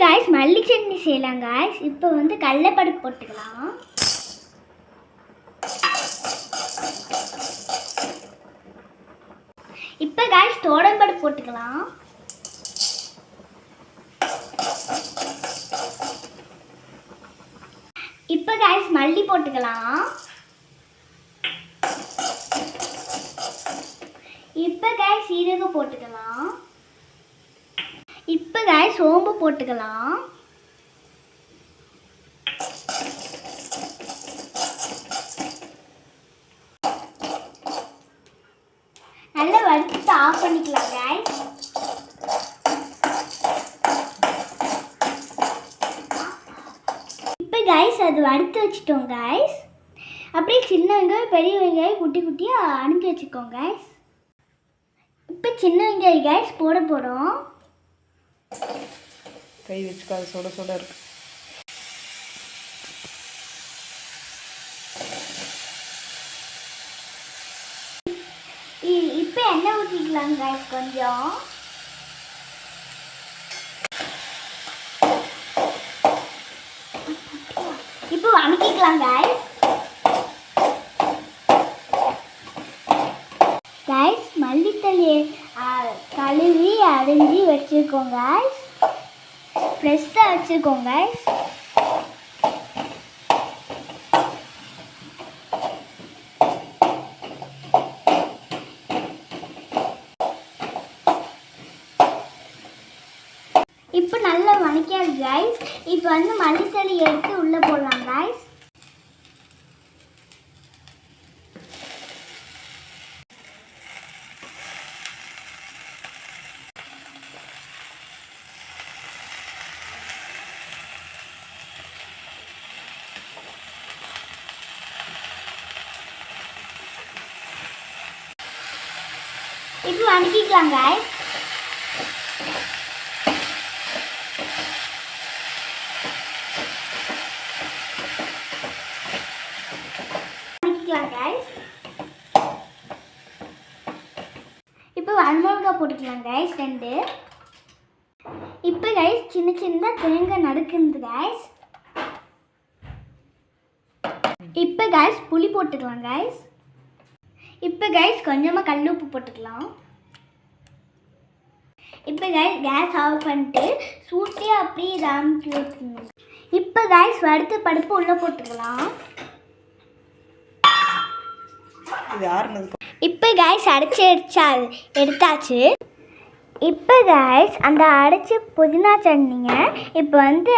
Guys மல்லி சட்னி செய்யலாம் guys. இப்போ வந்து கடலைப்பருப்பு போட்டுக்கலாம். இப்போ गाइस தோரம்பருப்பு போட்டுக்கலாம். இப்போ गाइस மல்லி போட்டுக்கலாம். இப்போ गाइस சீரகம் போட்டுக்கலாம். இப்போ गाइस சோம்பு போட்டுக்கலாம். நல்லா வறுத்து ஆஃப் பண்ணிக்கலாம் गाइस. இப்போ गाइस அது வறுத்து வச்சிட்டோம் गाइस. அப்படியே சின்ன வெங்காயம் பெரிய வெங்காயம் குட்டி குட்டியா அனுப்பி வச்சுக்கோங்க गाइस. இப்போ சின்ன வெங்காயம் गाइस போட போறோம். கை வச்சுக்காத சுட சுட இருக்கு. இப்போ எண்ணெய் ஊற்றிக்கலாம் गाइस கொஞ்சம். இப்போ வணக்கிக்கலாம் गाइस. गाइस மல்லித்தலையை கழுவி அரிஞ்சு வச்சுக்கோங்க गाइस. ஃப்ரெஷ்ஷாக வச்சுக்கோங்க गाइस. இப்போ நல்லா வணக்கியாச்சு गाइस. இப்போ வந்து மல்லித்தலை எடுத்து உள்ளே போடலாம் गाइस. இப்போ வணக்கிக்கலாம் गाइस. இப்போ வரமிளகாய் போட்டுக்கலாம் गाइस 2. இப்போ गाइस சின்ன சின்ன தேங்காய் நறுக்குது गाइस. இப்போ गाइस புளி போட்டுக்கலாம் गाइस. இப்போ गाइस கொஞ்சமாக கல் உப்பு போட்டுக்கலாம். இப்போ गाइस கேஸ் ஆஃப் பண்ணிட்டு சூட்டே அப்படியே ராமிக்கி ஊற்றணும். இப்போ गाइस வறுத்த பருப்பு உள்ளே போட்டுக்கலாம். இப்போ गाइस அரைச்சி எடுத்தாச்சு. இப்போ गाइस அந்த அரைச்சி புதினா சட்னியை இப்போ வந்து